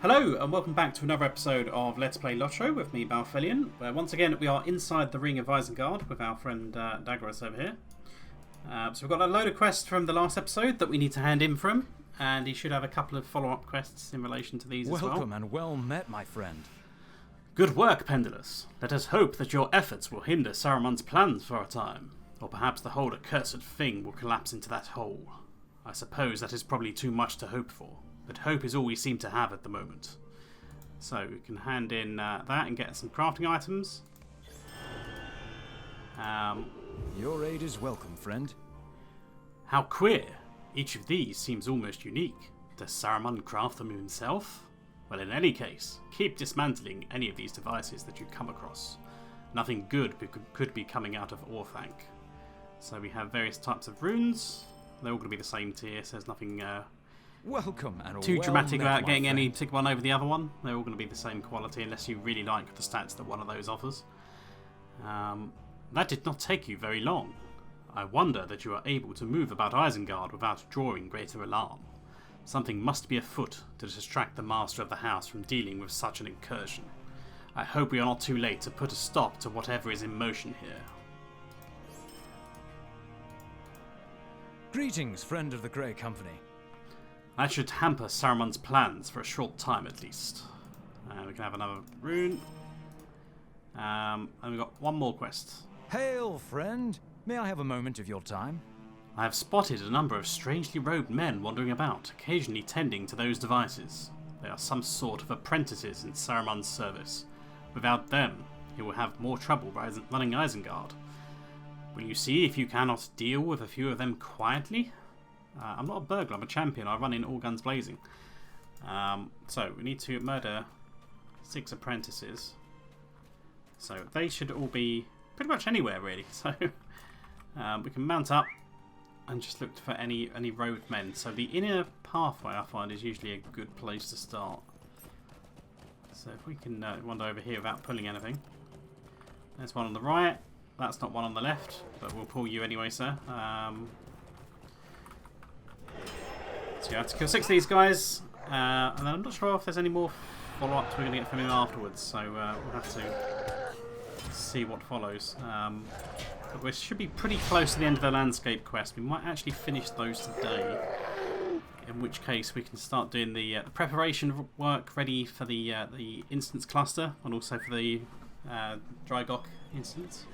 Hello and welcome back to another episode of Let's Play LOTRO with me, Balthelion, where once again we are inside the Ring of Isengard with our friend Dagros over here. So we've got a load of quests from the last episode that we need to hand in for him, and he should have a couple of follow-up quests in relation to these as well. Welcome and well met, my friend. Good work, Pendulous. Let us hope that your efforts will hinder Saruman's plans for a time, or perhaps the whole accursed thing will collapse into that hole. I suppose that is probably too much to hope for. But hope is all we seem to have at the moment. So we can hand in that and get some crafting items. Your aid is welcome, friend. How queer. Each of these seems almost unique. Does Saruman craft them himself? Well, in any case, keep dismantling any of these devices that you come across. Nothing good could be coming out of Orthanc. So we have various types of runes. They're all going to be the same tier, so there's nothing... Welcome and too dramatic about getting any particular one over the other one. They're all going to be the same quality unless you really like the stats that one of those offers. That did not take you very long. I wonder that you are able to move about Isengard without drawing greater alarm. Something must be afoot to distract the master of the house from dealing with such an incursion. I hope we are not too late to put a stop to whatever is in motion here. Greetings, friend of the Grey Company. That should hamper Saruman's plans for a short time at least. We can have another rune. And we've got one more quest. Hail, friend. May I have a moment of your time? I have spotted a number of strangely robed men wandering about, occasionally tending to those devices. They are some sort of apprentices in Saruman's service. Without them, he will have more trouble running Isengard. Will you see if you cannot deal with a few of them quietly? I'm not a burglar, I'm a champion. I run in all guns blazing. So we need to murder 6 apprentices. So they should all be pretty much anywhere really. So we can mount up and just look for any robed men. So the inner pathway I find is usually a good place to start. So if we can wander over here without pulling anything. There's one on the right. That's not one on the left, but we'll pull you anyway, sir. So you have to kill 6 of these guys, and then I'm not sure if there's any more follow-ups we're going to get from him afterwards, so we'll have to see what follows. But we should be pretty close to the end of the landscape quest. We might actually finish those today, in which case we can start doing the preparation work ready for the instance cluster, and also for the Drygok instance.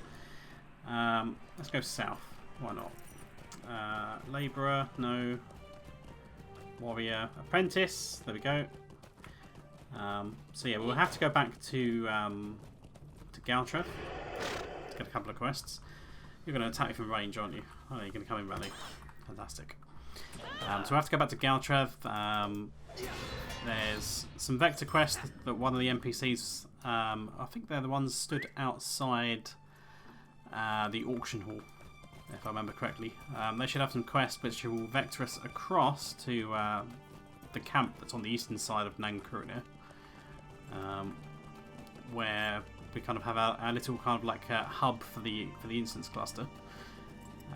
Let's go south. Why not? Labourer, no. Warrior, apprentice. There we go. So yeah, we'll have to go back to Galtreth to get a couple of quests. You're going to attack me from range, aren't you? Oh, you're going to come in rally. Fantastic. So we'll have to go back to Galtreth. There's some vector quests that one of the NPCs, I think they're the ones stood outside the auction hall, if I remember correctly. They should have some quests which will vector us across to the camp that's on the eastern side of Nan Curunir, where we kind of have our little kind of like hub for the instance cluster,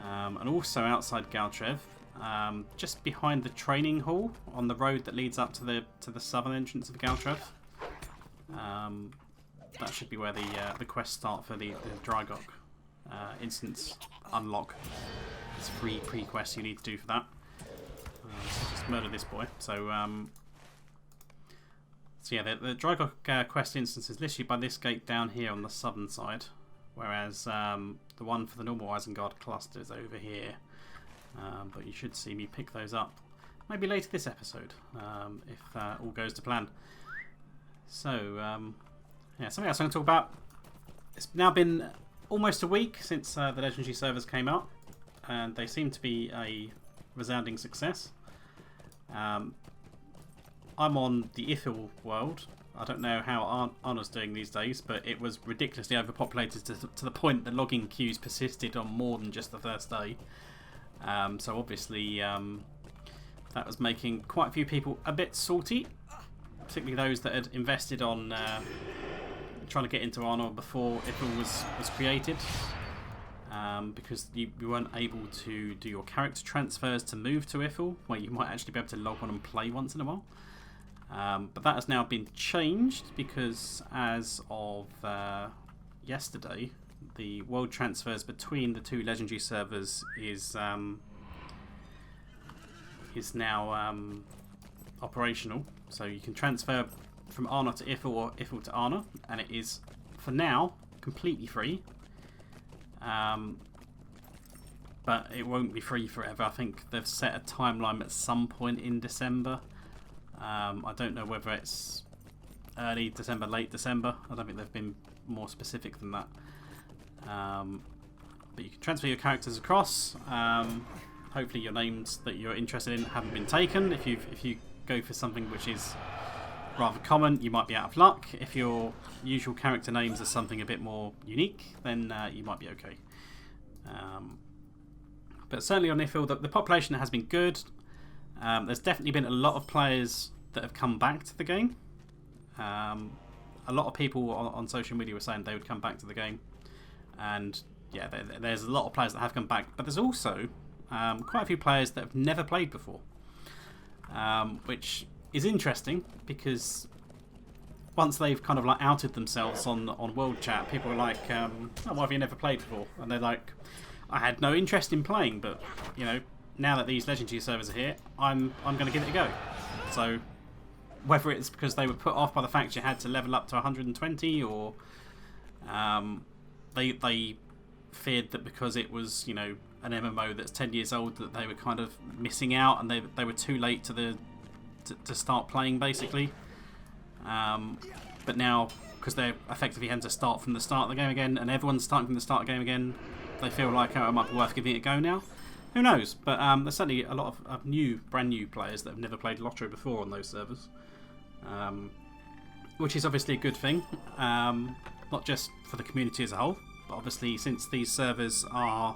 and also outside Galtreth, just behind the training hall on the road that leads up to the southern entrance of Galtreth. That should be where the quests start for the Drygok instance unlock. There's 3 pre-quests you need to do for that. So just murder this boy. So yeah, the Drygok quest instance is literally by this gate down here on the southern side, whereas the one for the normal Isengard cluster is over here. But you should see me pick those up maybe later this episode, if all goes to plan. So yeah, something else I'm going to talk about. It's now been almost a week since the Legendary servers came out, and they seem to be a resounding success. I'm on the Ithil world. I don't know how Arna's doing these days, but it was ridiculously overpopulated to the point that logging queues persisted on more than just the first day. So obviously that was making quite a few people a bit salty, particularly those that had invested on trying to get into Arna before Ithil was created, because you weren't able to do your character transfers to move to Ithil, where you might actually be able to log on and play once in a while. But that has now been changed because as of yesterday, the world transfers between the two legendary servers is now operational. So you can transfer from Arna to Ifil or Ifil to Arna, and it is, for now, completely free. But it won't be free forever. I think they've set a timeline at some point in December. I don't know whether it's early December, late December. I don't think they've been more specific than that. But you can transfer your characters across. Hopefully your names that you're interested in haven't been taken. If you go for something which is rather common, you might be out of luck. If your usual character names are something a bit more unique, then you might be okay. But certainly on Ifil, the population has been good. There's definitely been a lot of players that have come back to the game. A lot of people on social media were saying they would come back to the game. And yeah, there's a lot of players that have come back. But there's also quite a few players that have never played before. Which is interesting because once they've kind of like outed themselves on World Chat, people are like, oh, why have you never played before? And they're like, I had no interest in playing, but you know, now that these legendary servers are here, I'm going to give it a go. So whether it's because they were put off by the fact you had to level up to 120, or they feared that because it was, you know, an MMO that's 10 years old, that they were kind of missing out and they were too late to start playing, basically. But now, because they're effectively having to start from the start of the game again, and everyone's starting from the start of the game again, they feel like, oh, it might be worth giving it a go now. Who knows? But there's certainly a lot of brand new players that have never played LOTRO before on those servers, which is obviously a good thing, not just for the community as a whole, but obviously since these servers are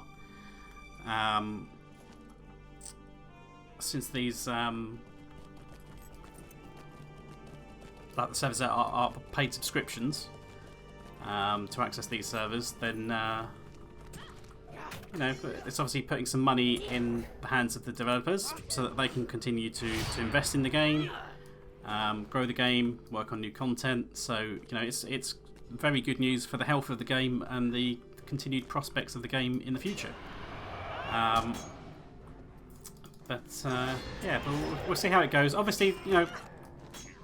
like the servers that are paid subscriptions to access these servers, then you know, it's obviously putting some money in the hands of the developers so that they can continue to invest in the game, grow the game, work on new content. So you know, it's very good news for the health of the game and the continued prospects of the game in the future. Yeah, we'll see how it goes. Obviously, you know,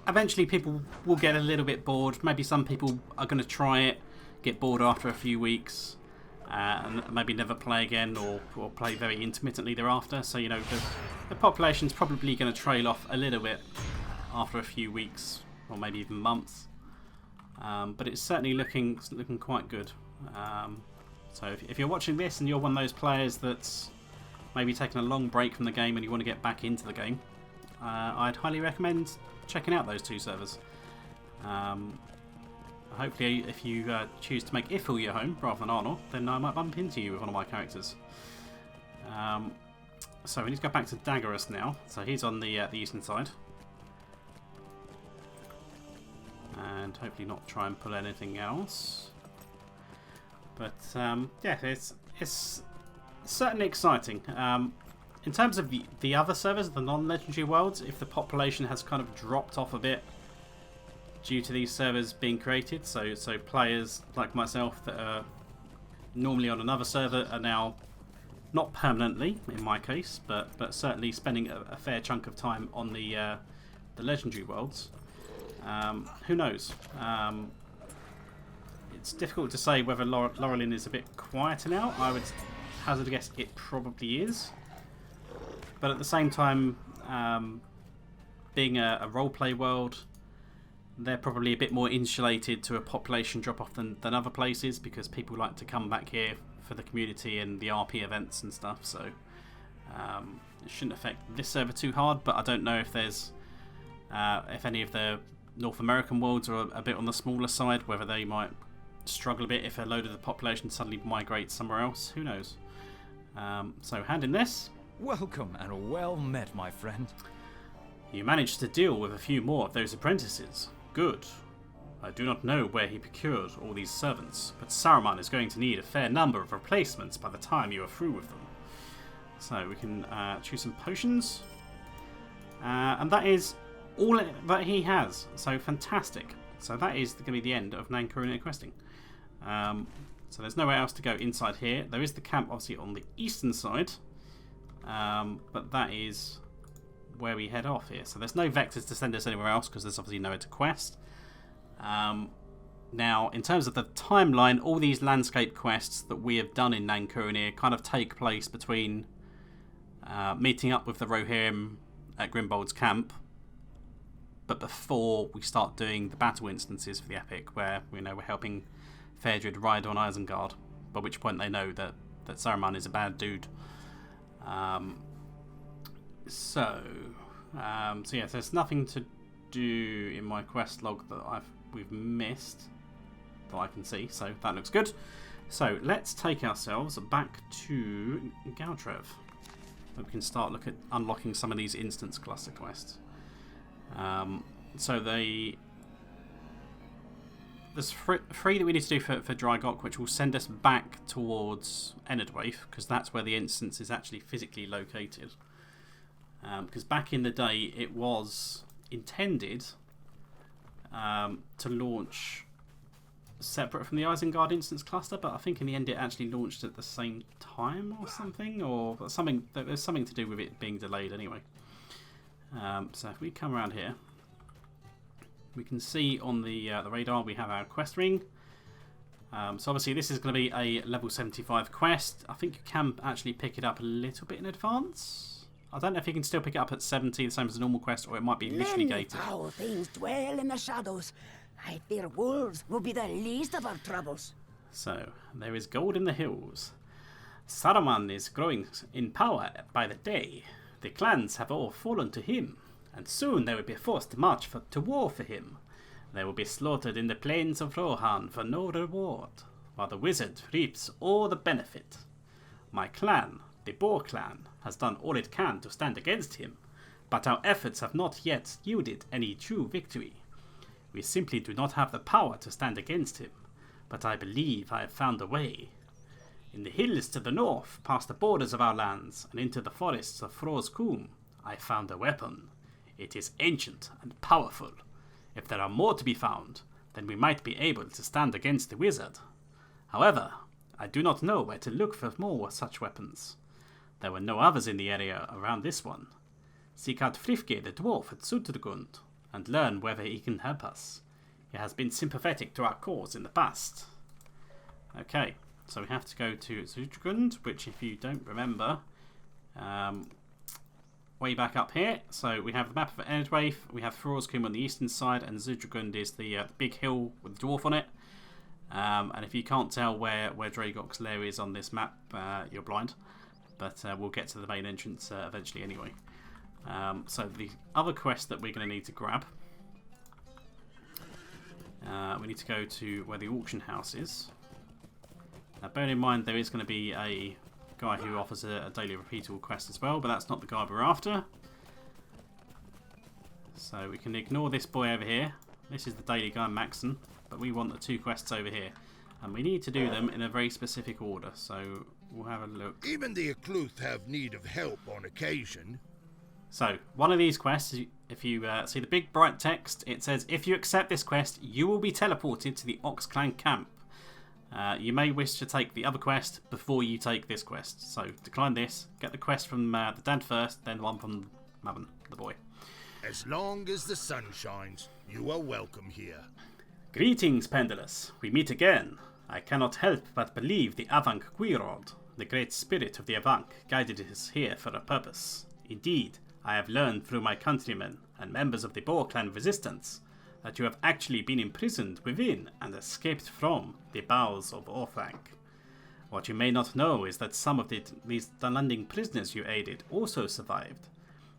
eventually people will get a little bit bored. Maybe some people are going to try it, get bored after a few weeks, and maybe never play again, or play very intermittently thereafter. So, you know, the population's probably going to trail off a little bit after a few weeks, or maybe even months. But it's certainly looking quite good. So if you're watching this and you're one of those players that's maybe taken a long break from the game and you want to get back into the game, I'd highly recommend checking out those two servers. Hopefully if you choose to make Ifil your home rather than Arnor, then I might bump into you with one of my characters. So we need to go back to Daggerus now. So he's on the eastern side. And hopefully not try and pull anything else. But yeah, it's certainly exciting. In terms of the other servers, the non-legendary worlds, if the population has kind of dropped off a bit due to these servers being created, so players like myself that are normally on another server are now not permanently, in my case, but certainly spending a fair chunk of time on the legendary worlds. Who knows? It's difficult to say whether Laurelin is a bit quieter now. I would hazard a guess it probably is. But at the same time, being a roleplay world, they're probably a bit more insulated to a population drop-off than other places, because people like to come back here for the community and the RP events and stuff. So it shouldn't affect this server too hard. But I don't know if there's if any of the North American worlds are a bit on the smaller side, whether they might struggle a bit if a load of the population suddenly migrates somewhere else. Who knows? So hand in this. Welcome and well met, my friend. You managed to deal with a few more of those apprentices. Good. I do not know where he procured all these servants, but Saruman is going to need a fair number of replacements by the time you are through with them. So we can choose some potions. And that is all that he has. So fantastic. So that is going to be the end of Nan Curunir questing. So there's nowhere else to go inside here. There is the camp obviously on the eastern side, but that is where we head off here. So there's no vectors to send us anywhere else because there's obviously nowhere to quest. Now, in terms of the timeline, all these landscape quests that we have done in Nan Curunir kind of take place between meeting up with the Rohirrim at Grimbold's camp, but before we start doing the battle instances for the epic, where we're helping Fëanor ride on Isengard, by which point they know that Saruman is a bad dude. So yeah, there's nothing to do in my quest log that we've missed that I can see, so that looks good. So let's take ourselves back to Galtrev. We can start look at unlocking some of these instance cluster quests. So there's three that we need to do for Drygok, which will send us back towards Enedwaith, because that's where the instance is actually physically located. Because back in the day it was intended to launch separate from the Isengard instance cluster, but I think in the end it actually launched at the same time or something, or something. There's something to do with it being delayed anyway. So if we come around here, we can see on the radar we have our quest ring. So obviously this is going to be a level 75 quest. I think you can actually pick it up a little bit in advance. I don't know if you can still pick it up at 70, the same as a normal quest, or it might be initially gated. Many foul things dwell in the shadows. I fear wolves will be the least of our troubles. So, there is gold in the hills. Saruman is growing in power by the day. The clans have all fallen to him, and soon they will be forced to march to war for him. They will be slaughtered in the plains of Rohan for no reward, while the wizard reaps all the benefit. My clan, the Boar-clan, has done all it can to stand against him, but our efforts have not yet yielded any true victory. We simply do not have the power to stand against him, but I believe I have found a way. In the hills to the north, past the borders of our lands, and into the forests of Fro's Coombe, I found a weapon. It is ancient and powerful. If there are more to be found, then we might be able to stand against the wizard. However, I do not know where to look for more such weapons. There were no others in the area around this one. Seek out Frifge the dwarf at Sutrgund, and learn whether he can help us. He has been sympathetic to our cause in the past. Okay, so we have to go to Sutrgund, which, if you don't remember, way back up here. So we have the map of Enedwaith, we have Fro's Coombe on the eastern side, and Sutrgund is the big hill with the dwarf on it. And if you can't tell where Dragok's lair is on this map, you're blind. But we'll get to the main entrance eventually anyway. So the other quest that we're going to need to grab, we need to go to where the auction house is. Now bear in mind there is going to be a guy who offers a daily repeatable quest as well, but that's not the guy we're after. So we can ignore this boy over here. This is the daily guy, Maxon, but we want the two quests over here. And we need to do them in a very specific order, so we'll have a look. Even the Akluth have need of help on occasion. So, one of these quests, if you see the big bright text, it says, if you accept this quest, you will be teleported to the Ox Clan camp. You may wish to take the other quest before you take this quest. So, decline this, get the quest from the dad first, then one from Mavin, the boy. As long as the sun shines, you are welcome here. Greetings, Pendulous. We meet again. I cannot help but believe the Avank Gwyrod, the great spirit of the Avank, guided us here for a purpose. Indeed, I have learned through my countrymen and members of the Boar-clan Resistance that you have actually been imprisoned within and escaped from the bowels of Orthanc. What you may not know is that some of these Dunlanding prisoners you aided also survived,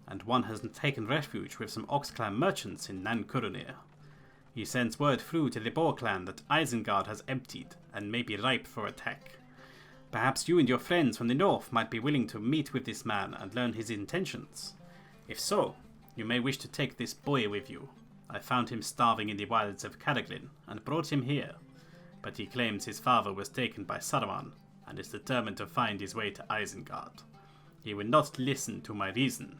and one has taken refuge with some Ox Clan merchants in Nan Curunir. He sends word through to the Boar-clan that Isengard has emptied and may be ripe for attack. Perhaps you and your friends from the north might be willing to meet with this man and learn his intentions. If so, you may wish to take this boy with you. I found him starving in the wilds of Caraglin and brought him here, but he claims his father was taken by Saruman and is determined to find his way to Isengard. He will not listen to my reason.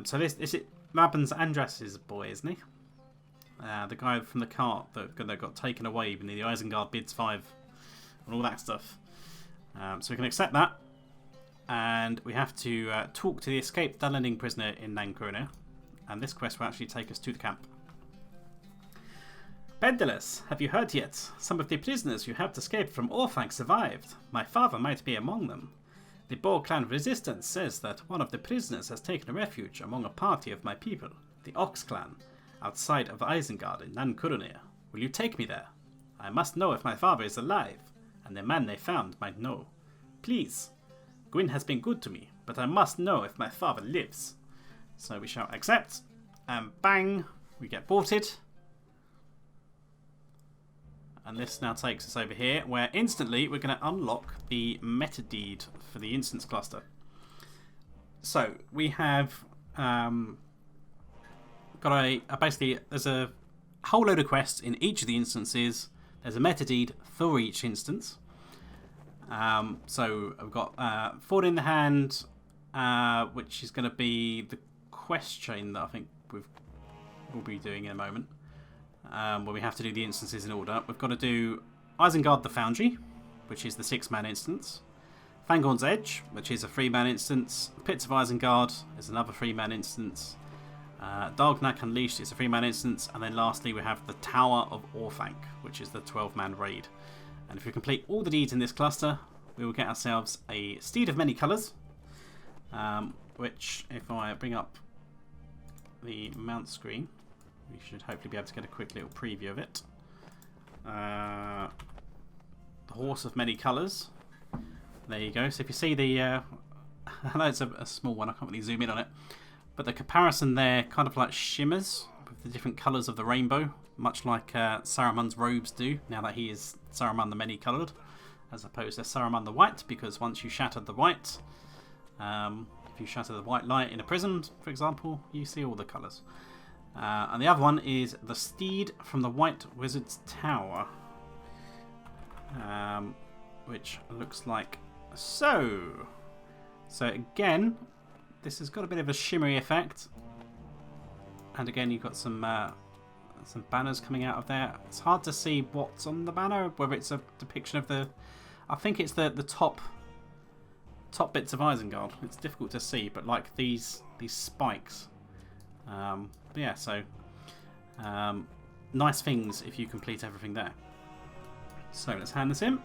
So Rabban's Andras's boy, isn't he? The guy from the cart that got taken away when the Isengard bids 5 and all that stuff. So we can accept that. And we have to talk to the escaped Dunland prisoner in Nan Curunir. And this quest will actually take us to the camp. Pendelus, have you heard yet? Some of the prisoners you helped escape from Orthanc survived. My father might be among them. The Boar-clan Resistance says that one of the prisoners has taken refuge among a party of my people, the Ox-clan, outside of Isengard in Nan Curunir. Will you take me there? I must know if my father is alive, and the man they found might know. Please. Gwyn has been good to me, but I must know if my father lives. So we shall accept, and bang, we get boarded. And this now takes us over here, where instantly we're going to unlock the meta deed for the instance cluster. So we have got basically there's a whole load of quests in each of the instances. There's a meta deed for each instance. So I've got Ford in the Hand, which is going to be the quest chain that I think we'll be doing in a moment. Where we have to do the instances in order. We've got to do Isengard the Foundry, which is the 6-man instance. Fangorn's Edge, which is a 3-man instance. Pits of Isengard is another 3-man instance. Dargnak Unleashed is a 3-man instance. And then lastly we have the Tower of Orthanc, which is the 12-man raid. And if we complete all the deeds in this cluster, we will get ourselves a Steed of Many Colours. Which, if I bring up the mount screen, we should hopefully be able to get a quick little preview of it. The Horse of Many Colours. There you go. So if you see the... I know it's a small one, I can't really zoom in on it. But the comparison there kind of like shimmers with the different colours of the rainbow. Much like Saruman's robes do, now that he is Saruman the Many-Coloured. As opposed to Saruman the White, because once you shattered the white... if you shatter the white light in a prism, for example, you see all the colours. And the other one is the Steed from the White Wizard's Tower, which looks like so. So again, this has got a bit of a shimmery effect, and again you've got some banners coming out of there. It's hard to see what's on the banner, whether it's a depiction of the. I think it's the top bits of Isengard. It's difficult to see, but like these spikes. But yeah, so nice things if you complete everything there. So let's hand this in.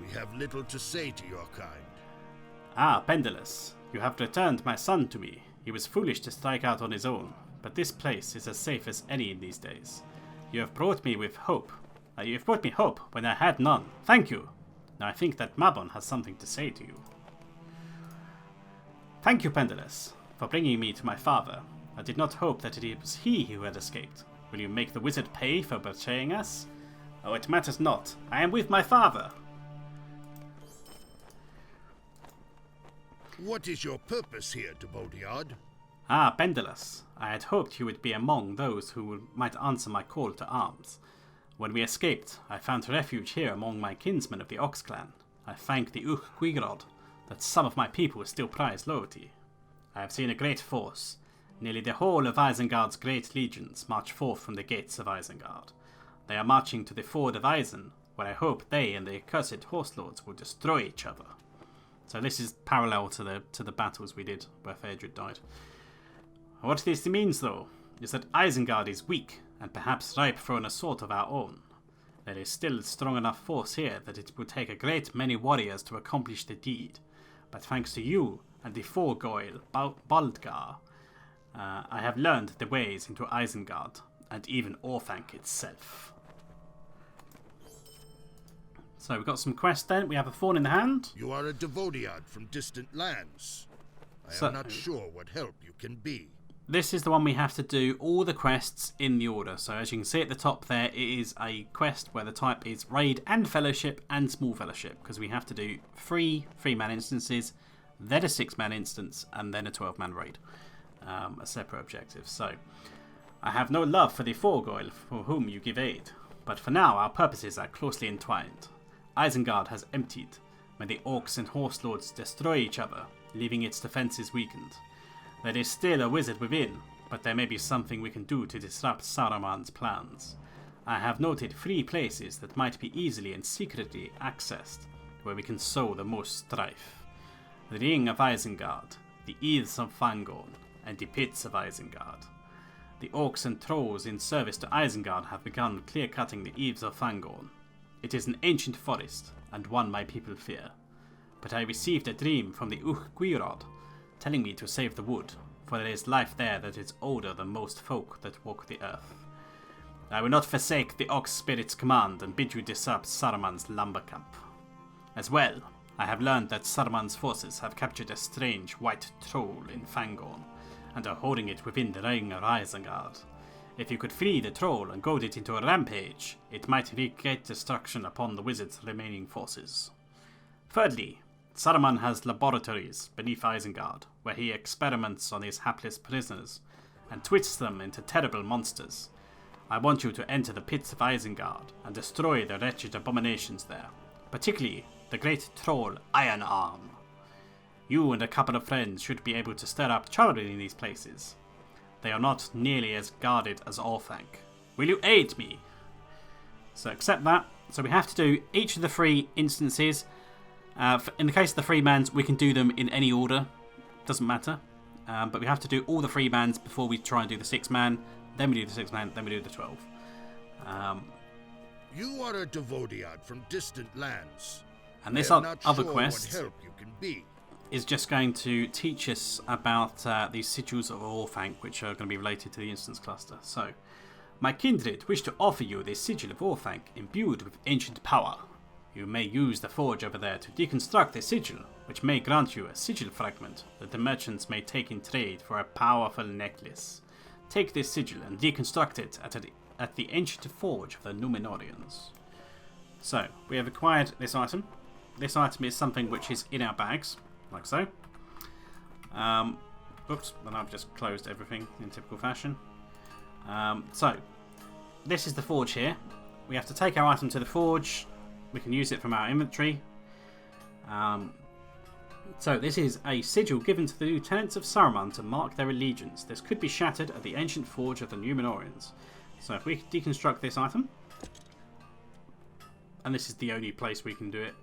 We have little to say to your kind. Ah, Pendelus, you have returned my son to me. He was foolish to strike out on his own, but this place is as safe as any in these days. You have brought me with hope. You have brought me hope when I had none. Thank you. Now I think that Mabon has something to say to you. Thank you, Pendelus, for bringing me to my father. I did not hope that it was he who had escaped. Will you make the wizard pay for betraying us? Oh, it matters not. I am with my father. What is your purpose here, Dubodiard? Ah, Pendelus, I had hoped you would be among those who might answer my call to arms. When we escaped, I found refuge here among my kinsmen of the Ox-clan. I thank the Gwigurod that some of my people still prize loyalty. I have seen a great force. Nearly the whole of Isengard's great legions march forth from the gates of Isengard. They are marching to the ford of Isen, where I hope they and the accursed horse lords will destroy each other. So this is parallel to the battles we did where Phaedrid died. What this means, though, is that Isengard is weak and perhaps ripe for an assault of our own. There is still strong enough force here that it would take a great many warriors to accomplish the deed. But thanks to you and the Forgoil Baldgar, I have learned the ways into Isengard and even Orthanc itself. So we've got some quests then. We have a Thorn in the Hand. You are a Dubodiard from distant lands. I am not sure what help you can be. This is the one we have to do all the quests in the order. So as you can see at the top there, it is a quest where the type is Raid and Fellowship and Small Fellowship, because we have to do 3 3-man instances, then a 6-man instance, and then a 12-man raid. A separate objective. So I have no love for the Forgoil for whom you give aid, but for now our purposes are closely entwined. Isengard has emptied when the orcs and horse lords destroy each other, leaving its defences weakened. There is still a wizard within, but there may be something we can do to disrupt Saruman's plans. I have noted 3 places that might be easily and secretly accessed, where we can sow the most strife. The Ring of Isengard, the Eaves of Fangorn, and the Pits of Isengard. The orcs and trolls in service to Isengard have begun clear-cutting the Eaves of Fangorn. It is an ancient forest, and one my people fear. But I received a dream from the Gwyrod, telling me to save the wood, for there is life there that is older than most folk that walk the earth. I will not forsake the Ox Spirit's command and bid you disrupt Saruman's lumber camp. As well, I have learned that Saruman's forces have captured a strange white troll in Fangorn, and are holding it within the Ring of Isengard. If you could free the troll and goad it into a rampage, it might wreak great destruction upon the wizard's remaining forces. Thirdly, Saruman has laboratories beneath Isengard, where he experiments on his hapless prisoners, and twists them into terrible monsters. I want you to enter the pits of Isengard and destroy the wretched abominations there, particularly the great troll Iron Arm. You and a couple of friends should be able to stir up trouble in these places. They are not nearly as guarded as Orthanc. Will you aid me? So accept that. So we have to do each of the 3 instances. In the case of the 3-mans, we can do them in any order. Doesn't matter. But we have to do all the 3-mans before we try and do the 6-man. Then we do the 6-man, then we do the 12. You are a Devodiad from distant lands. And this other quest what help you can be. is just going to teach us about these sigils of Orthanc, which are going to be related to the instance cluster. So, my kindred wish to offer you this sigil of Orthanc imbued with ancient power. You may use the forge over there to deconstruct the sigil, which may grant you a sigil fragment that the merchants may take in trade for a powerful necklace. Take this sigil and deconstruct it at the ancient forge of the Númenóreans. So, we have acquired this item. This item is something which is in our bags, like so. Oops, then I've just closed everything in typical fashion. So, this is the forge here. We have to take our item to the forge. We can use it from our inventory. So this is a sigil given to the lieutenants of Saruman to mark their allegiance. This could be shattered at the ancient forge of the Númenóreans. So if we deconstruct this item, and this is the only place we can do it.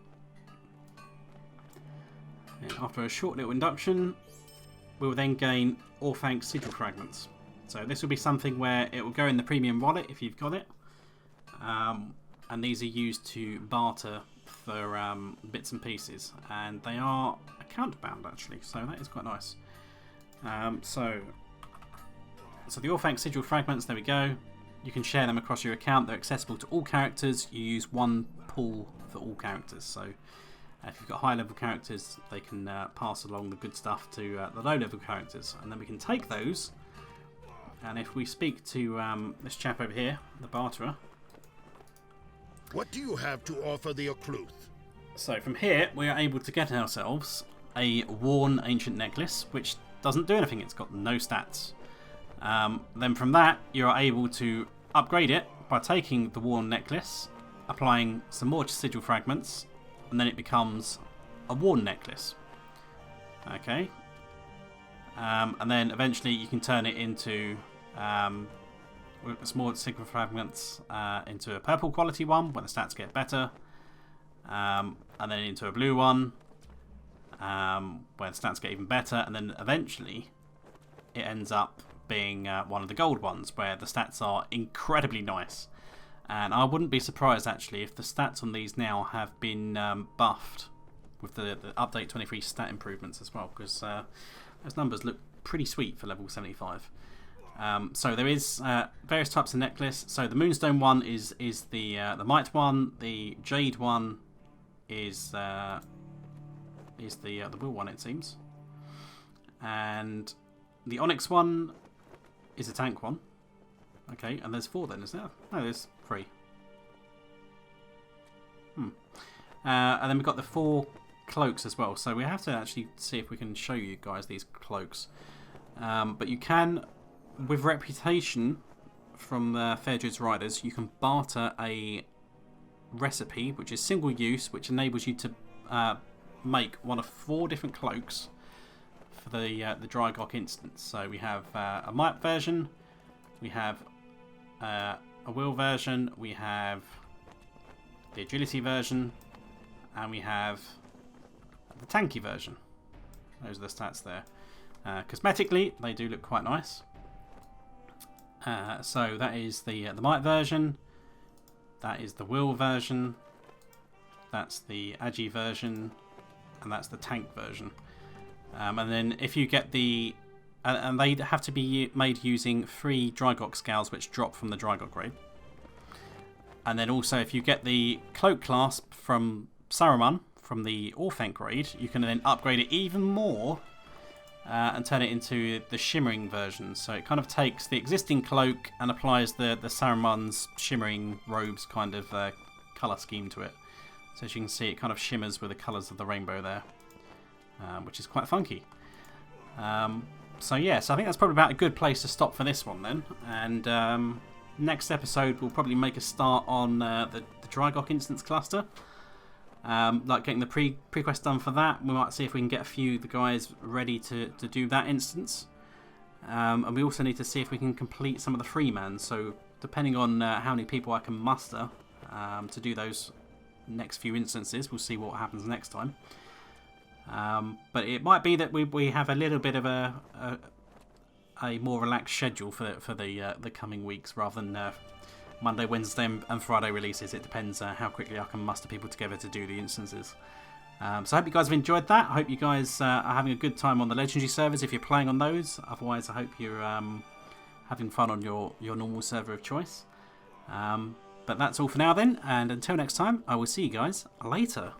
And after a short little induction, we will then gain Orthanc sigil fragments. So this will be something where it will go in the premium wallet if you've got it. And these are used to barter for bits and pieces, and they are account bound actually, so that is quite nice. So the Orthanc sigil fragments, there we go. You can share them across your account. They're accessible to all characters. You use one pool for all characters, so if you've got high level characters, they can pass along the good stuff to the low level characters, and then we can take those, and if we speak to this chap over here, the barterer. What do you have to offer the Occluth? So from here, we are able to get ourselves a worn ancient necklace, which doesn't do anything. It's got no stats. Then from that, you are able to upgrade it by taking the worn necklace, applying some more sigil fragments, and then it becomes a worn necklace. Okay. And then eventually you can turn it into small sigil fragments into a purple quality one where the stats get better, and then into a blue one where the stats get even better, and then eventually it ends up being one of the gold ones where the stats are incredibly nice. And I wouldn't be surprised actually if the stats on these now have been buffed with the update 23 stat improvements as well, because those numbers look pretty sweet for level 75. So there is various types of necklace. So the Moonstone one is the Might one. The Jade one is the Will one, it seems. And the Onyx one is a tank one. Okay, and there's 4 then, isn't there? No, there's 3. And then we've got the 4 cloaks as well. So we have to actually see if we can show you guys these cloaks. But you can, with reputation from Fairdred's Riders, you can barter a recipe which is single use, which enables you to make one of 4 different cloaks for the Drygok instance. So we have a might version, we have a will version, we have the agility version, and we have the tanky version. Those are the stats there. Cosmetically, they do look quite nice. So that is the might version, that is the will version, that's the agi version, and that's the tank version. And then if you get the... and they have to be made using 3 Drygok scales, which drop from the Drygok grade. And then also if you get the cloak clasp from Saruman, from the Orphanc grade, you can then upgrade it even more and turn it into the shimmering version. So it kind of takes the existing cloak and applies the Saruman's shimmering robes kind of colour scheme to it. So as you can see, it kind of shimmers with the colours of the rainbow there, which is quite funky. So yeah, so I think that's probably about a good place to stop for this one then. And next episode we'll probably make a start on the Drygok instance cluster. Like getting the pre-quest done for that. We might see if we can get a few of the guys ready to do that instance. And we also need to see if we can complete some of the free man. So depending on how many people I can muster to do those next few instances, we'll see what happens next time. But it might be that we have a little bit of a more relaxed schedule for the coming weeks rather than Monday, Wednesday and Friday releases. It depends how quickly I can muster people together to do the instances. So I hope you guys have enjoyed that. I hope you guys are having a good time on the Legendary servers if you're playing on those. Otherwise, I hope you're having fun on your normal server of choice. But that's all for now then, and until next time, I will see you guys later.